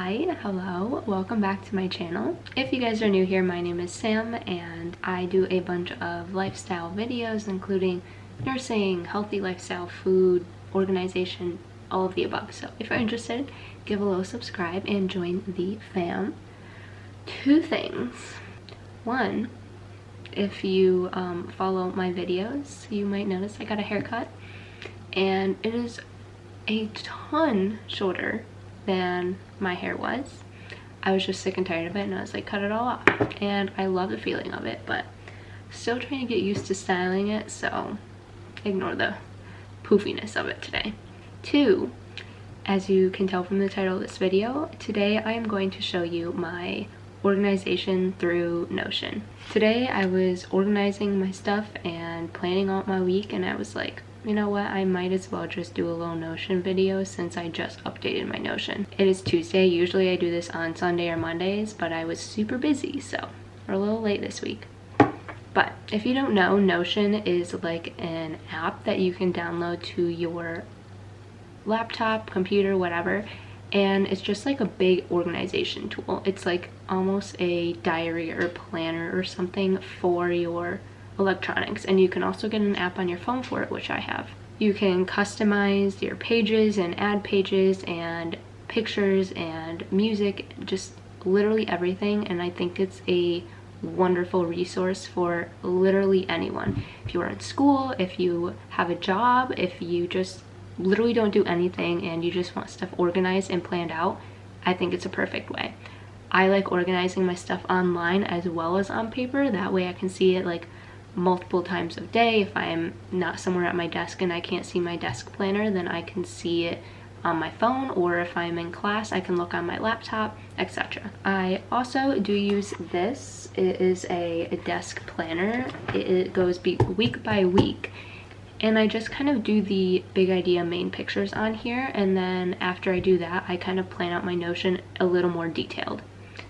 Hi, hello, welcome back to my channel. If you guys are new here, my name is Sam and I do a bunch of lifestyle videos including nursing, healthy lifestyle, food, organization, all of the above. So if you're interested, give a little subscribe and join the fam. Two things. One, if you follow my videos, you might notice I got a haircut and it is a ton shorter than my hair was. I was just sick and tired of it and I was like, cut it all off. And I love the feeling of it, but still trying to get used to styling it, so ignore the poofiness of it today. Two, as you can tell from the title of this video, today I am going to show you my organization through Notion. Today I was organizing my stuff and planning out my week and I was like, you know what, I might as well just do a little Notion video since I just updated my Notion. It is Tuesday. Usually I do this on Sunday or Mondays, but I was super busy, so we're a little late this week. But if you don't know, Notion is like an app that you can download to your laptop, computer, whatever, and it's just like a big organization tool. It's like almost a diary or planner or something for your electronics, and you can also get an app on your phone for it, which I have. You can customize your pages and add pages and pictures and music, just literally everything, and I think it's a wonderful resource for literally anyone. If you are in school, if you have a job, if you just literally don't do anything and you just want stuff organized and planned out, I think it's a perfect way. I like organizing my stuff online as well as on paper. That way I can see it like multiple times a day. If I'm not somewhere at my desk and I can't see my desk planner, then I can see it on my phone, or if I'm in class I can look on my laptop, etc. I also do use this. It is a desk planner. It goes week by week, and I just kind of do the big idea main pictures on here, and then after I do that I kind of plan out my Notion a little more detailed.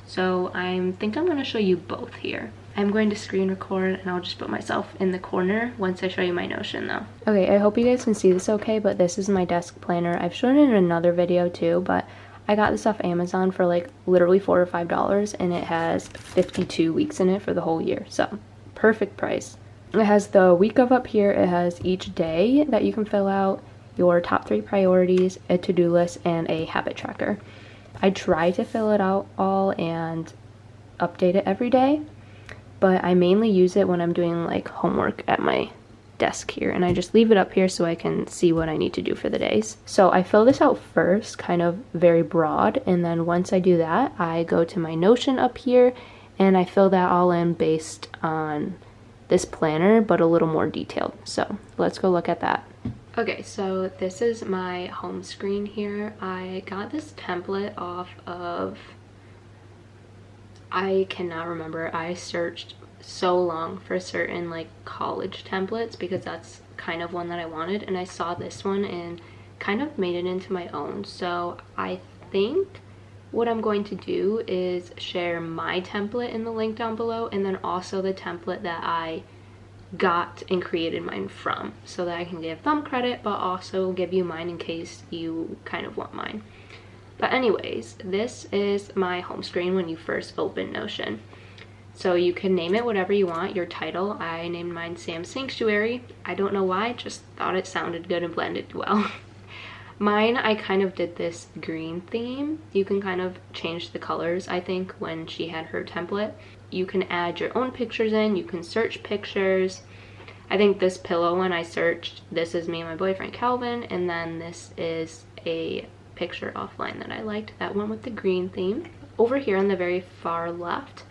So I think I'm going to show you both here. I'm going to screen record and I'll just put myself in the corner once I show you my Notion though. Okay, I hope you guys can see this okay, but this is my desk planner. I've shown it in another video too, but I got this off Amazon for like literally $4 or $5, and it has 52 weeks in it for the whole year. So perfect price. It has the week of up here. It has each day that you can fill out, your top 3 priorities, a to-do list, and a habit tracker. I try to fill it out all and update it every day, but I mainly use it when I'm doing like homework at my desk here, and I just leave it up here so I can see what I need to do for the days. So I fill this out first, kind of very broad, and then once I do that, I go to my Notion up here and I fill that all in based on this planner, but a little more detailed. So let's go look at that. Okay, so this is my home screen here. I got this template off of, I cannot remember. I searched so long for certain like college templates because that's kind of one that I wanted, and I saw this one and kind of made it into my own. So I think what I'm going to do is share my template in the link down below, and then also the template that I got and created mine from, so that I can give them credit but also give you mine in case you kind of want mine. But anyways, this is my home screen when you first open Notion. So you can name it whatever you want. Your title, I named mine Sam Sanctuary. I don't know why, just thought it sounded good and blended well. Mine, I kind of did this green theme. You can kind of change the colors, I think, when she had her template. You can add your own pictures in, you can search pictures. I think this pillow one I searched, this is me and my boyfriend Calvin, and then this is a picture offline that I liked, that one with the green theme. Over here on the very far left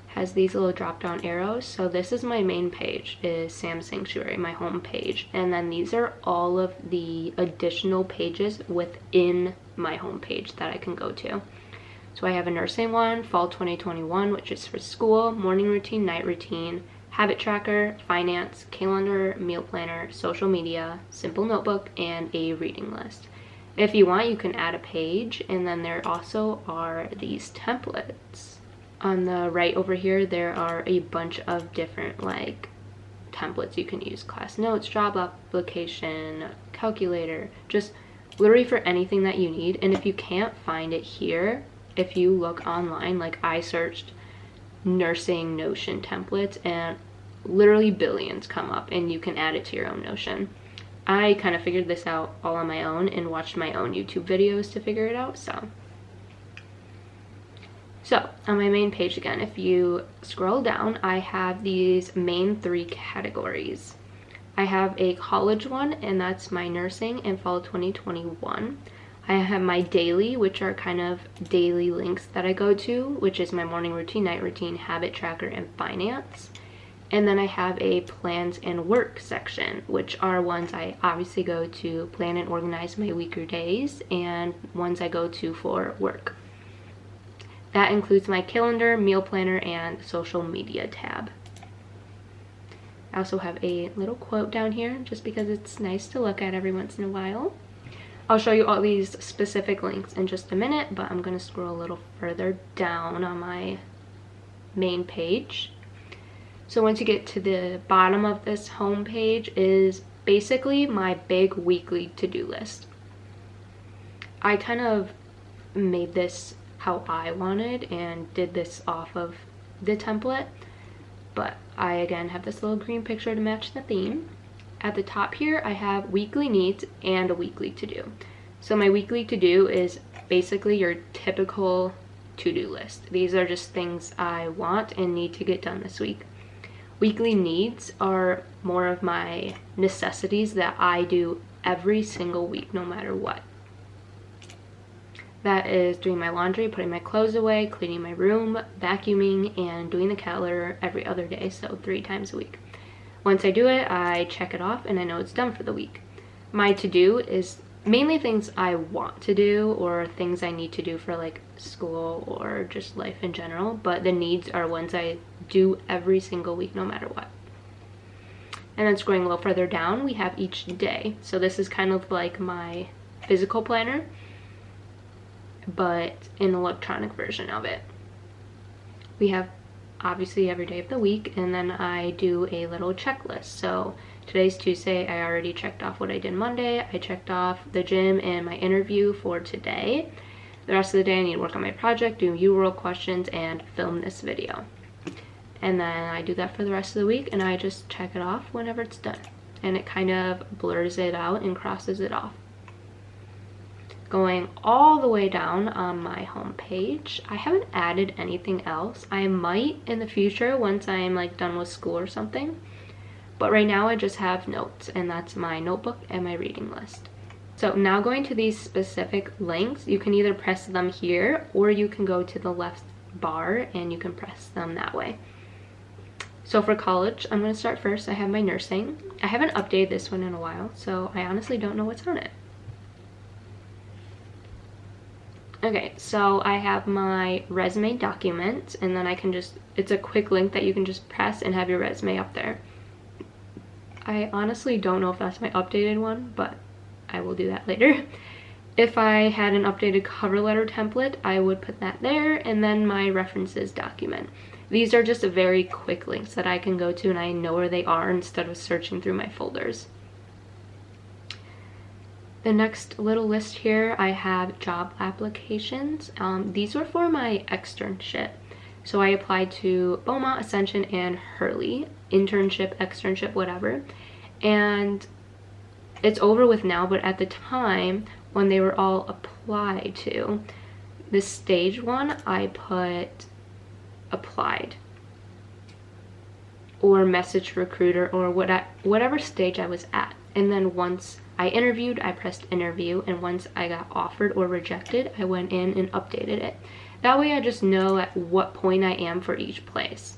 has these little drop down arrows. So this is my main page, is Sam Sanctuary, my home page, and then these are all of the additional pages within my home page that I can go to. So I have a nursing one, fall 2021, which is for school, morning routine, night routine, habit tracker, finance, calendar, meal planner, social media, simple notebook, and a reading list. If you want, you can add a page, and then there also are these templates. On the right over here, there are a bunch of different like templates you can use. Class notes, job application, calculator, just literally for anything that you need. And if you can't find it here, if you look online, like I searched nursing Notion templates and literally billions come up, and you can add it to your own Notion. I kind of figured this out all on my own and watched my own YouTube videos to figure it out. So on my main page again, if you scroll down, I have these main 3 categories. I have a college one, and that's my nursing and fall 2021. I have my daily, which are kind of daily links that I go to, which is my morning routine, night routine, habit tracker, and finance. And then I have a plans and work section, which are ones I obviously go to plan and organize my week or days, and ones I go to for work. That includes my calendar, meal planner, and social media tab. I also have a little quote down here just because it's nice to look at every once in a while. I'll show you all these specific links in just a minute, but I'm going to scroll a little further down on my main page. So once you get to the bottom of this home page is basically my big weekly to-do list. I kind of made this how I wanted and did this off of the template, but I again have this little green picture to match the theme. At the top here, I have weekly needs and a weekly to-do. So my weekly to-do is basically your typical to-do list. These are just things I want and need to get done this week. Weekly needs are more of my necessities that I do every single week, no matter what. That is doing my laundry, putting my clothes away, cleaning my room, vacuuming, and doing the calendar every other day, so 3 times a week. Once I do it, I check it off and I know it's done for the week. My to-do is mainly things I want to do or things I need to do for like school or just life in general, but the needs are ones I do every single week no matter what. And then scrolling a little further down, we have each day. So this is kind of like my physical planner, but an electronic version of it. We have obviously every day of the week, and then I do a little checklist. So today's Tuesday, I already checked off what I did Monday. I checked off the gym and my interview for today. The rest of the day I need to work on my project, do UWorld questions, and film this video. And then I do that for the rest of the week, and I just check it off whenever it's done. And it kind of blurs it out and crosses it off. Going all the way down on my home page, I haven't added anything else. I might in the future once I'm like done with school or something, but right now I just have notes, and that's my notebook and my reading list. So now going to these specific links, you can either press them here or you can go to the left bar and you can press them that way. So for college, I'm going to start first. I have my nursing. I haven't updated this one in a while, so I honestly don't know what's on it. Okay, so I have my resume document, and then I can just, it's a quick link that you can just press and have your resume up there. I honestly don't know if that's my updated one, but I will do that later. If I had an updated cover letter template, I would put that there, and then my references document. These are just very quick links that I can go to and I know where they are instead of searching through my folders. The next little list here, I have job applications. These were for my externship. So I applied to Beaumont, Ascension, and Hurley. Internship, externship, whatever. And it's over with now, but at the time when they were all applied to, this stage one, I put applied or message recruiter or whatever stage I was at. And then once I interviewed, I pressed interview, and once I got offered or rejected, I went in and updated it. That way I just know at what point I am for each place.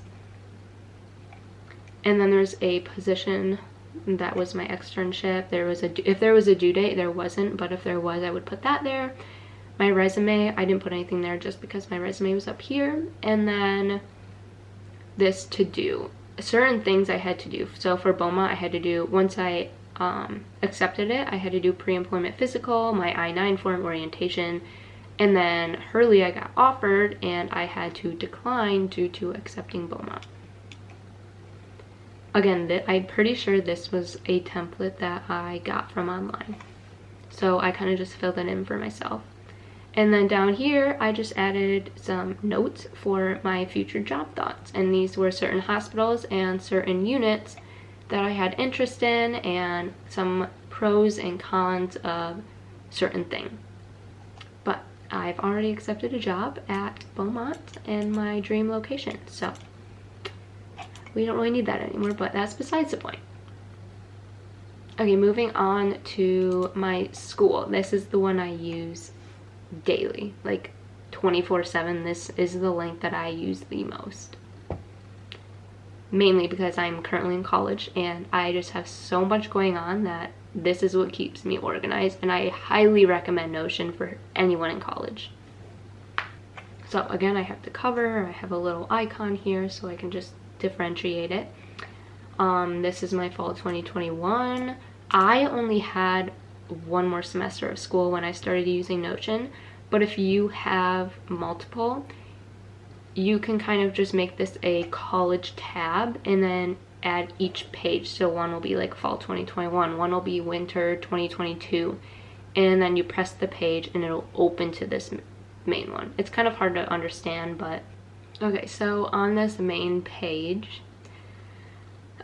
And then there's a position that was my externship. If there was a due date, there wasn't, but if there was, I would put that there. My resume, I didn't put anything there just because my resume was up here. And then this to do. Certain things I had to do. So for Beaumont, I had to do, once I accepted it, I had to do pre-employment physical, my I-9 form, orientation, and then Hurley I got offered and I had to decline due to accepting Beaumont. Again, I'm pretty sure this was a template that I got from online, so I kind of just filled it in for myself. And then down here, I just added some notes for my future job thoughts. And these were certain hospitals and certain units that I had interest in, and some pros and cons of certain things. But I've already accepted a job at Beaumont in my dream location, so we don't really need that anymore, but that's besides the point. Okay, moving on to my school. This is the one I use daily, like 24/7. This is the link that I use the most, mainly because I'm currently in college and I just have so much going on that this is what keeps me organized, and I highly recommend Notion for anyone in college. So again, I have the cover, I have a little icon here so I can just differentiate it. This is my fall 2021. I only had one more semester of school when I started using Notion, but if you have multiple, you can kind of just make this a college tab and then add each page. So one will be like fall 2021, one will be winter 2022, and then you press the page and it'll open to this main one. It's kind of hard to understand, but okay. So on this main page,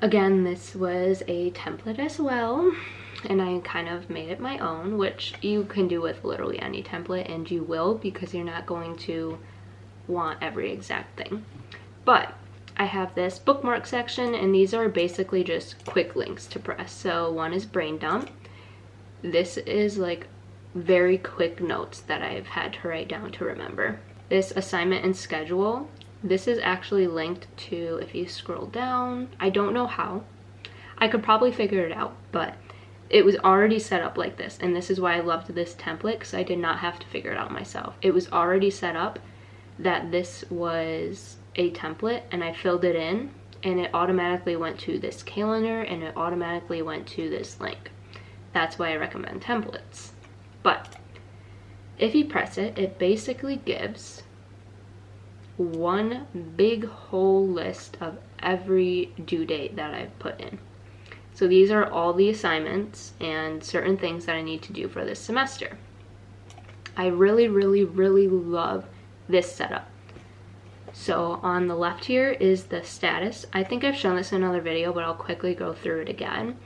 again, this was a template as well, and I kind of made it my own, which you can do with literally any template, and you will, because you're not going to want every exact thing. But I have this bookmark section, and these are basically just quick links to press. So one is brain dump. This is like very quick notes that I've had to write down to remember. This assignment and schedule. This is actually linked to, if you scroll down, I don't know how. I could probably figure it out, but it was already set up like this. And this is why I loved this template, because I did not have to figure it out myself. It was already set up that this was a template, and I filled it in, and it automatically went to this calendar, and it automatically went to this link. That's why I recommend templates. But if you press it, it basically gives one big whole list of every due date that I've put in. So these are all the assignments and certain things that I need to do for this semester. I really, really, really love this setup. So on the left here is the status. I think I've shown this in another video, but I'll quickly go through it again.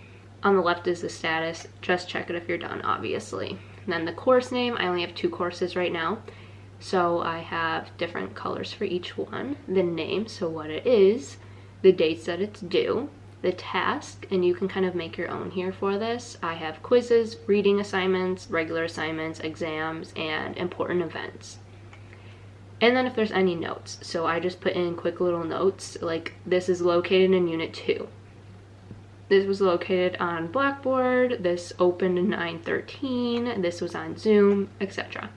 On the left is the status. Just check it if you're done, obviously. And then the course name. I only have 2 courses right now, so I have different colors for each one. The name, so what it is, the dates that it's due, the task, and you can kind of make your own here for this. I have quizzes, reading assignments, regular assignments, exams, and important events. And then if there's any notes, so I just put in quick little notes, like this is located in Unit 2. This was located on Blackboard, this opened in 9/13, this was on Zoom, etc.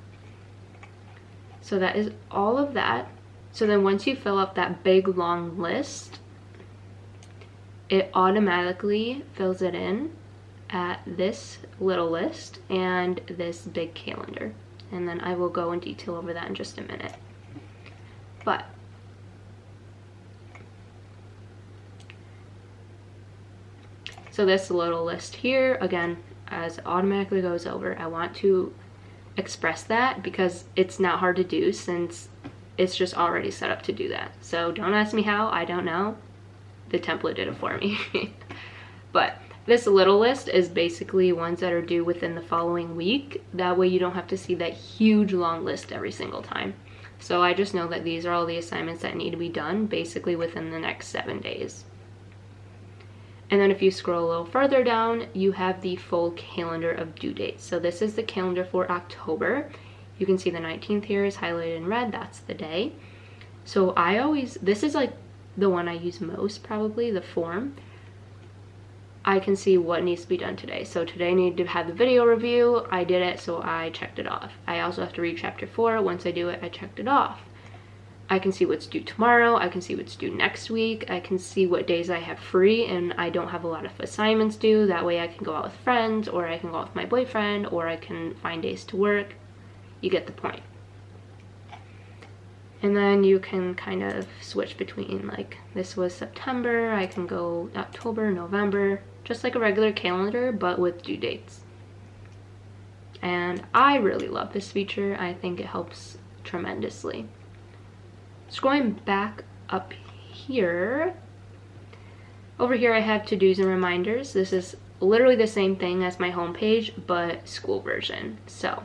So that is all of that. So then once you fill up that big long list, it automatically fills it in at this little list and this big calendar. And then I will go in detail over that in just a minute. But so this little list here, again, as it automatically goes over, I want to express that because it's not hard to do since it's just already set up to do that. So don't ask me how, I don't know. The template did it for me. But this little list is basically ones that are due within the following week. That way you don't have to see that huge long list every single time. So I just know that these are all the assignments that need to be done basically within the next 7 days. And then if you scroll a little further down, you have the full calendar of due dates. So this is the calendar for October. You can see the 19th here is highlighted in red, that's the day. So this is like the one I use most probably, the form. I can see what needs to be done today. So today I need to have the video review. I did it, so I checked it off. I also have to read chapter 4. Once I do it, I checked it off. I can see what's due tomorrow. I can see what's due next week. I can see what days I have free and I don't have a lot of assignments due. That way I can go out with friends, or I can go out with my boyfriend, or I can find days to work. You get the point. And then you can kind of switch between, like this was September, I can go October, November, just like a regular calendar, but with due dates. and I really love this feature. I think it helps tremendously. Scrolling back up here, over here I have to-dos and reminders. This is literally the same thing as my homepage, but school version. So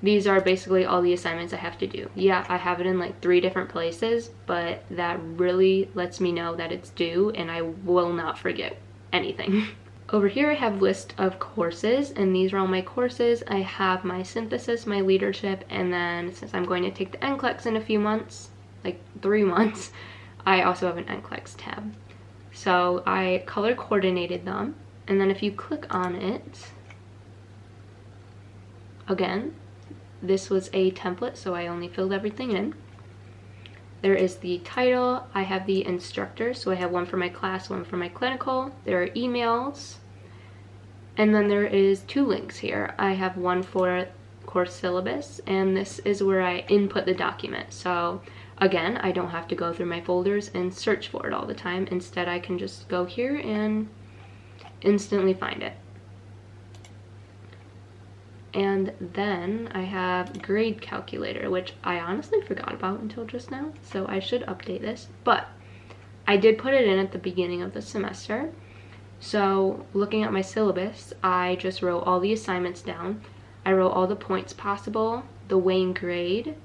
these are basically all the assignments I have to do. Yeah, I have it in like 3 different places, but that really lets me know that it's due and I will not forget anything. Over here I have a list of courses, and these are all my courses. I have my synthesis, my leadership, and then since I'm going to take the NCLEX in a few months, like 3 months, I also have an NCLEX tab. So I color coordinated them, and then if you click on it, again, this was a template, so I only filled everything in. There is the title, I have the instructor, so I have one for my class, one for my clinical. There are emails, and then there is 2 links here. I have one for course syllabus, and this is where I input the document. So again, I don't have to go through my folders and search for it all the time. Instead, I can just go here and instantly find it. And then I have grade calculator, which I honestly forgot about until just now, so I should update this. But I did put it in at the beginning of the semester. So looking at my syllabus, I just wrote all the assignments down. I wrote all the points possible, the weighing grade,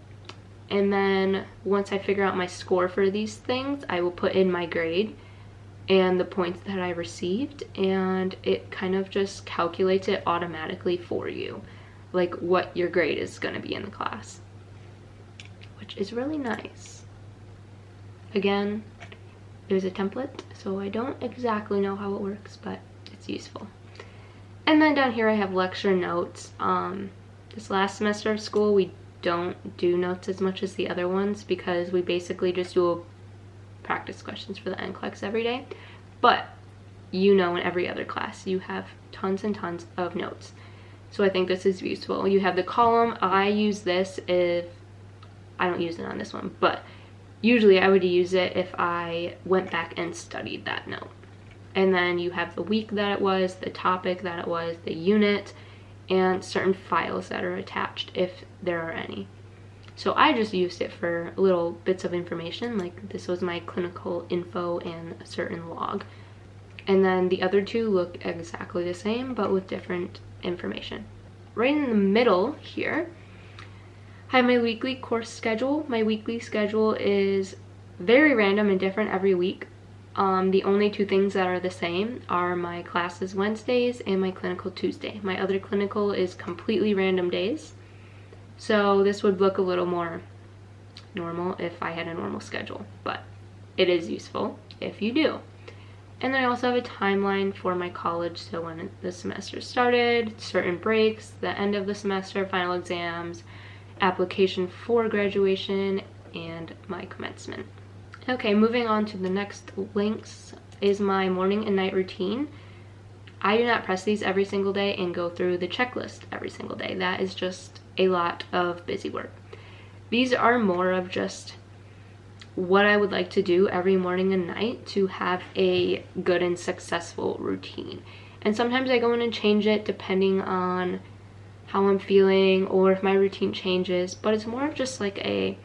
and then once I figure out my score for these things, I will put in my grade and the points that I received, and it kind of just calculates it automatically for you, like what your grade is going to be in the class, which is really nice. Again, there's a template, so I don't exactly know how it works, but it's useful. And then down here I have lecture notes. This last semester of school, we don't do notes as much as the other ones because we basically just do practice questions for the NCLEX every day. But you know, in every other class you have tons and tons of notes, so I think this is useful. You have the column. I use this if I don't use it on this one, but usually I would use it if I went back and studied that note. And then you have the week that it was, the topic that it was, the unit, and certain files that are attached if there are any. So I just used it for little bits of information, like this was my clinical info and a certain log. And then the other 2 look exactly the same, but with different information. Right in the middle here, I have my weekly course schedule. My weekly schedule is very random and different every week. The only 2 things that are the same are my classes Wednesdays and my clinical Tuesday. My other clinical is completely random days. So this would look a little more normal if I had a normal schedule, but it is useful if you do. And then I also have a timeline for my college, so when the semester started, certain breaks, the end of the semester, final exams, application for graduation, and my commencement. Okay, moving on to the next links is my morning and night routine. I do not press these every single day and go through the checklist every single day. That is just a lot of busy work. These are more of just what I would like to do every morning and night to have a good and successful routine. And sometimes I go in and change it depending on how I'm feeling or if my routine changes, but it's more of just like I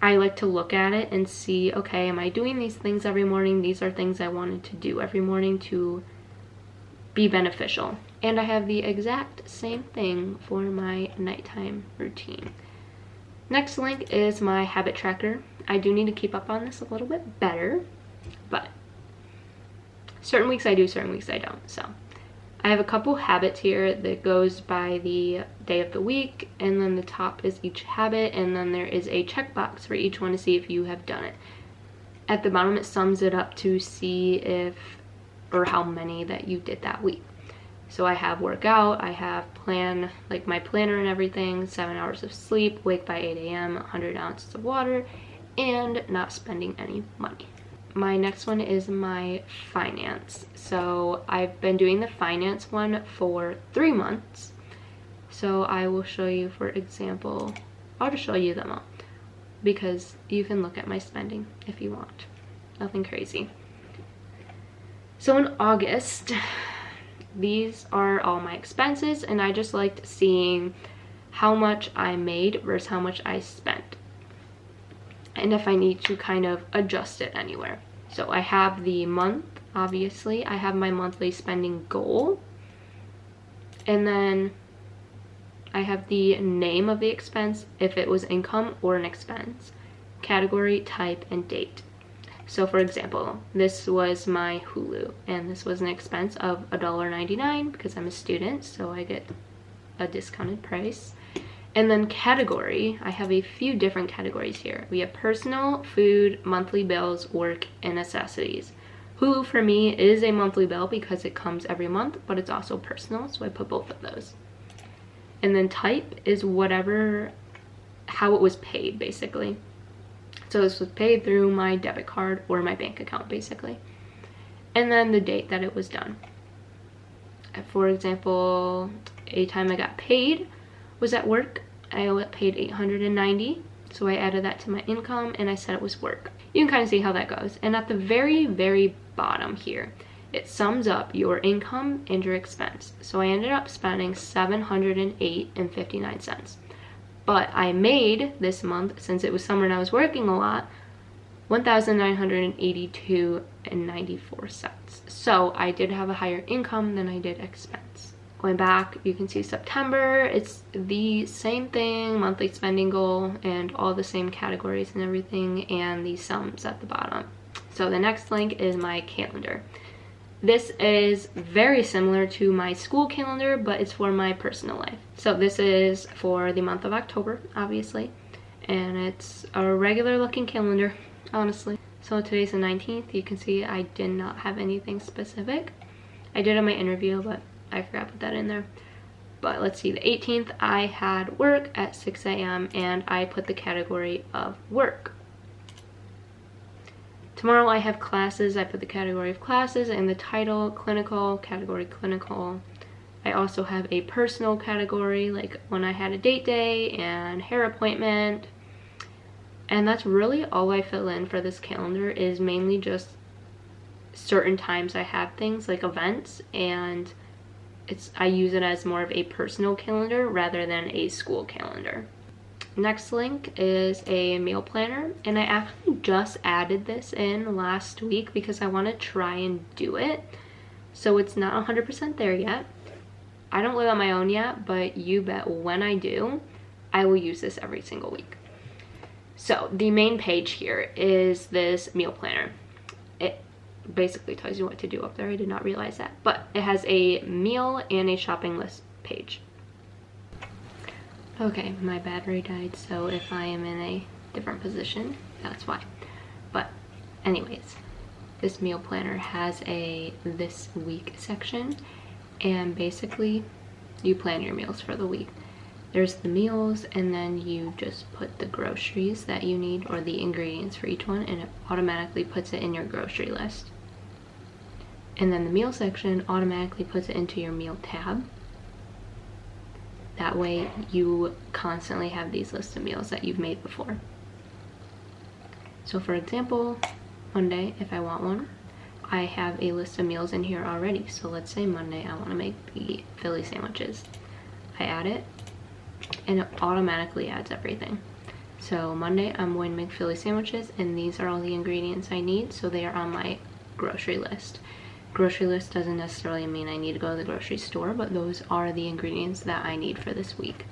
like to look at it and see, okay, am I doing these things every morning? These are things I wanted to do every morning to be beneficial. And I have the exact same thing for my nighttime routine. Next link is my habit tracker. I do need to keep up on this a little bit better, but certain weeks I do, certain weeks I don't. So I have a couple habits here that goes by the day of the week, and then the top is each habit, and then there is a checkbox for each one to see if you have done it. At the bottom it sums it up to see if or how many that you did that week. So I have workout, I have plan, like my planner and everything, 7 hours of sleep, wake by 8 a.m., 100 ounces of water, and not spending any money. My next one is my finance. So I've been doing the finance one for 3 months. So I will show you, for example, I'll just show you them all because you can look at my spending if you want. Nothing crazy. So in August, these are all my expenses, and I just liked seeing how much I made versus how much I spent, and if I need to kind of adjust it anywhere. So I have the month, obviously. I have my monthly spending goal, and then I have the name of the expense, if it was income or an expense, category, type, and date. So for example, this was my Hulu, and this was an expense of $1.99 because I'm a student, so I get a discounted price. And then category, I have a few different categories here. We have personal, food, monthly bills, work, and necessities. Hulu for me is a monthly bill because it comes every month, but it's also personal, so I put both of those. And then type is how it was paid, basically. So this was paid through my debit card or my bank account, basically. And then the date that it was done. For example, a time I got paid was at work. I got paid $890, so I added that to my income and I said it was work. You can kind of see how that goes. And at the very, very bottom here, it sums up your income and your expense. So I ended up spending $708.59. But I made this month, since it was summer and I was working a lot, $1,982.94. So I did have a higher income than I did expense. Going back, you can see September, it's the same thing, monthly spending goal, and all the same categories and everything, and the sums at the bottom. So the next link is my calendar. This is very similar to my school calendar, but it's for my personal life. So this is for the month of October, obviously, and it's a regular looking calendar, honestly. So today's the 19th. You can see I did not have anything specific. I did on my interview, but I forgot to put that in there. But let's see, the 18th I had work at 6 a.m. and I put the category of work. Tomorrow I have classes. I put the category of classes, and the title, clinical, category clinical. I also have a personal category, like when I had a date day and hair appointment. And that's really all I fill in for this calendar, is mainly just certain times I have things like events, and I use it as more of a personal calendar rather than a school calendar. Next link is a meal planner, and I actually just added this in last week because I want to try and do it. So it's not 100% there yet. I don't live on my own yet, but you bet when I do, I will use this every single week. So the main page here is this meal planner. It basically tells you what to do up there. I did not realize that, but it has a meal and a shopping list page. Okay, my battery died, so if I am in a different position, that's why. But anyways, this meal planner has a this week section, and basically you plan your meals for the week. There's the meals, and then you just put the groceries that you need, or the ingredients for each one, and it automatically puts it in your grocery list. And then the meal section automatically puts it into your meal tab. That way you constantly have these lists of meals that you've made before. So for example, Monday, if I want one, I have a list of meals in here already. So let's say Monday I want to make the Philly sandwiches. I add it, and it automatically adds everything. So Monday I'm going to make Philly sandwiches, and these are all the ingredients I need, so they are on my grocery list. Grocery list doesn't necessarily mean I need to go to the grocery store, but those are the ingredients that I need for this week.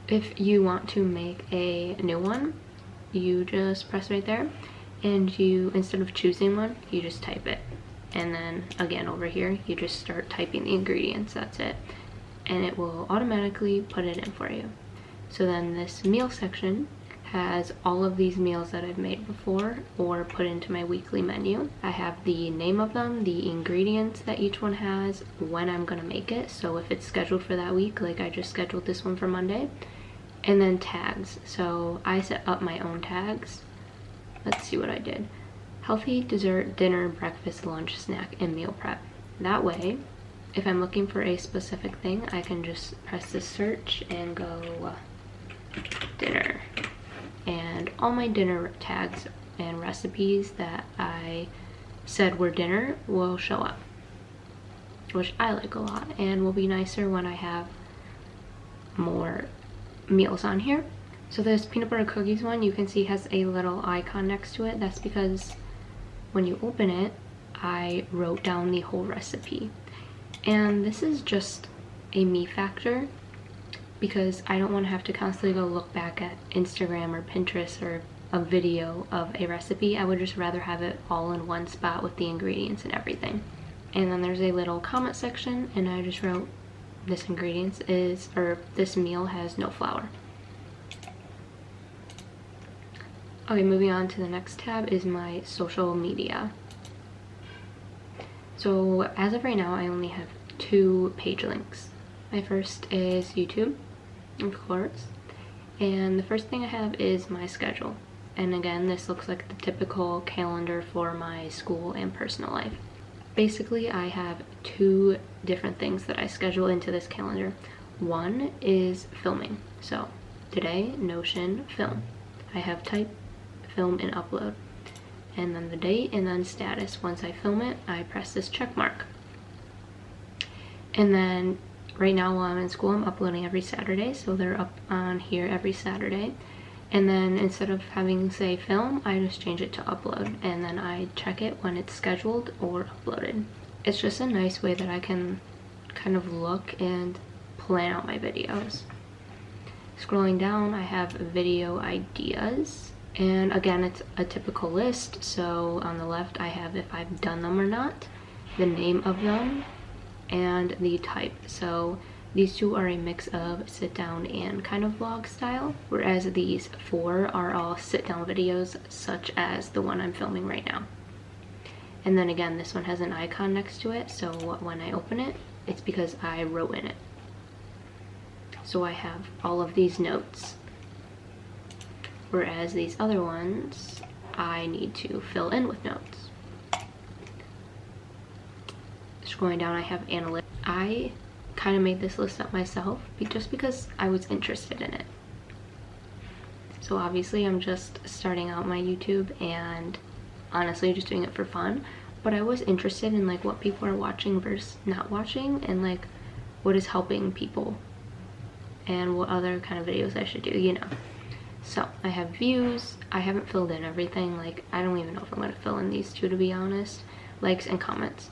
If you want to make a new one, you just press right there, and you, instead of choosing one, you just type it. And then again over here, you just start typing the ingredients, that's it. And it will automatically put it in for you. So then this meal section has all of these meals that I've made before or put into my weekly menu. I have the name of them, the ingredients that each one has, when I'm gonna make it. So if it's scheduled for that week, like I just scheduled this one for Monday, and then tags. So I set up my own tags. Let's see what I did. Healthy, dessert, dinner, breakfast, lunch, snack, and meal prep. That way, if I'm looking for a specific thing, I can just press this search and go dinner. And all my dinner tags and recipes that I said were dinner will show up. which I like a lot and will be nicer when I have more meals on here. So this peanut butter cookies one, you can see has a little icon next to it. That's because when you open it, I wrote down the whole recipe. And this is just a me factor because I don't want to have to constantly go look back at Instagram or Pinterest or a video of a recipe. I would just rather have it all in one spot with the ingredients and everything. And then there's a little comment section, and I just wrote this this meal has no flour. Okay, moving on to the next tab is my social media. So as of right now, I only have 2 page links. My first is YouTube, of course, and the first thing I have is my schedule. And again, this looks like the typical calendar for my school and personal life. Basically, I have 2 different things that I schedule into this calendar. One is filming. So today, Notion, film. I have type, film, and upload. And then the date, and then status. Once I film it, I press this check mark. And then right now while I'm in school, I'm uploading every Saturday, so they're up on here every Saturday. And then instead of having, say, film, I just change it to upload, and then I check it when it's scheduled or uploaded. It's just a nice way that I can kind of look and plan out my videos. Scrolling down, I have video ideas, and again, it's a typical list. So on the left, I have if I've done them or not, the name of them, and the type. So these 2 are a mix of sit down and kind of vlog style, whereas these 4 are all sit down videos, such as the one I'm filming right now. And then again, this one has an icon next to it, so when I open it, it's because I wrote in it. So I have all of these notes, whereas these other ones, I need to fill in with notes. Scrolling down, I have analytics. I kind of made this list up myself just because I was interested in it. So obviously I'm just starting out my YouTube and honestly just doing it for fun, but I was interested in like what people are watching versus not watching, and like what is helping people and what other kind of videos I should do, you know. So I have views. I haven't filled in everything. Like I don't even know if I'm going to fill in these 2, to be honest. Likes and comments.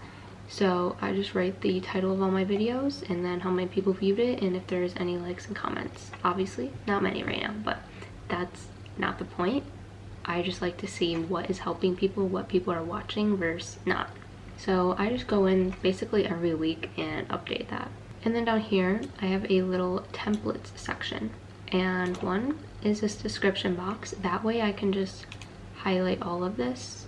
So I just write the title of all my videos and then how many people viewed it and if there's any likes and comments. Obviously not many right now, but that's not the point. I just like to see what is helping people, what people are watching versus not. So I just go in basically every week and update that. And then down here I have a little templates section, and one is this description box. That way I can just highlight all of this,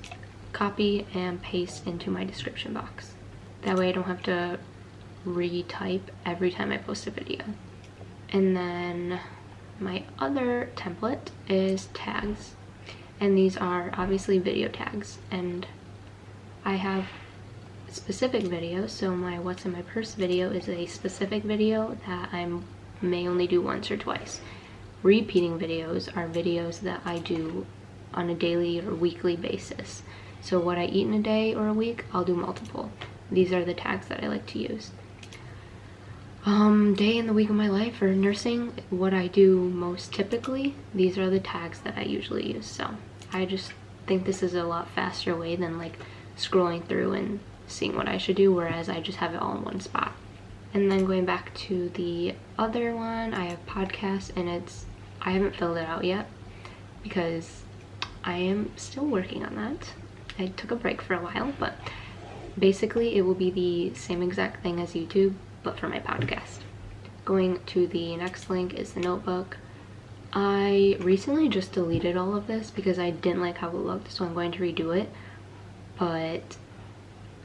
copy and paste into my description box. That way I don't have to retype every time I post a video. And then my other template is tags, and these are obviously video tags, and I have specific videos. So my what's in my purse video is a specific video that I may only do once or twice. Repeating videos are videos that I do on a daily or weekly basis. So what I eat in a day or a week, I'll do multiple. These are the tags that I like to use. Day in the week of my life or nursing, what I do most typically, these are the tags that I usually use. So I just think this is a lot faster way than like scrolling through and seeing what I should do, whereas I just have it all in one spot. And then going back to the other one, I have podcasts, and I haven't filled it out yet because I am still working on that. I took a break for a while, but basically it will be the same exact thing as YouTube, but for my podcast. Going to the next link is the notebook. I recently just deleted all of this because I didn't like how it looked, so I'm going to redo it. But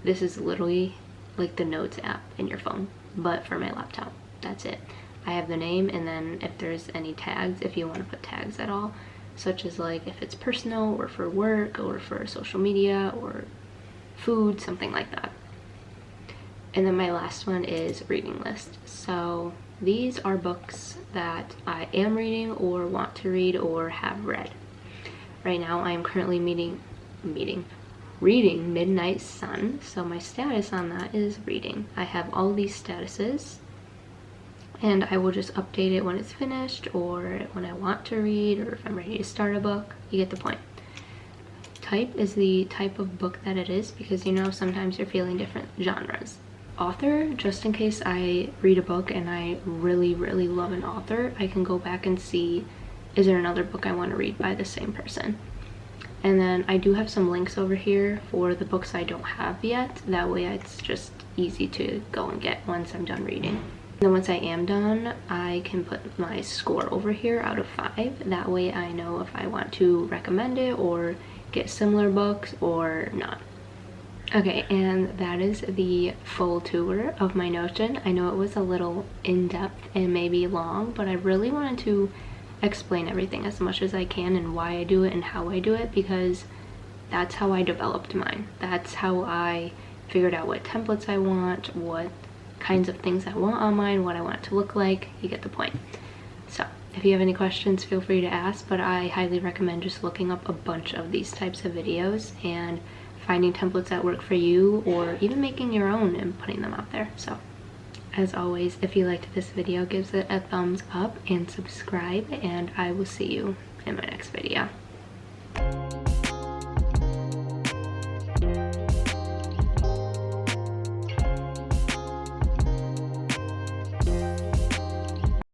this is literally like the notes app in your phone, but for my laptop. That's it. I have the name, and then if there's any tags, if you want to put tags at all, such as like if it's personal or for work or for social media or food, something like that. And then my last one is reading list. So these are books that I am reading or want to read or have read. Right now I am currently reading Midnight Sun. So my status on that is reading. I have all these statuses, and I will just update it when it's finished or when I want to read or if I'm ready to start a book. You get the point. Type is the type of book that it is, because you know sometimes you're feeling different genres. Author, just in case I read a book and I really love an author, I can go back and see, is there another book I want to read by the same person? And then I do have some links over here for the books I don't have yet. That way it's just easy to go and get once I'm done reading. Then once I am done, I can put my score over here out of 5. That way I know if I want to recommend it or get similar books or not. Okay, and that is the full tour of my Notion. I know it was a little in-depth and maybe long, but I really wanted to explain everything as much as I can and why I do it and how I do it, because that's how I developed mine. That's how I figured out what templates I want, what kinds of things I want on mine, what I want it to look like. You get the point. So if you have any questions, feel free to ask, but I highly recommend just looking up a bunch of these types of videos and finding templates that work for you, or even making your own and putting them out there. So as always, if you liked this video, give it a thumbs up and subscribe, and I will see you in my next video.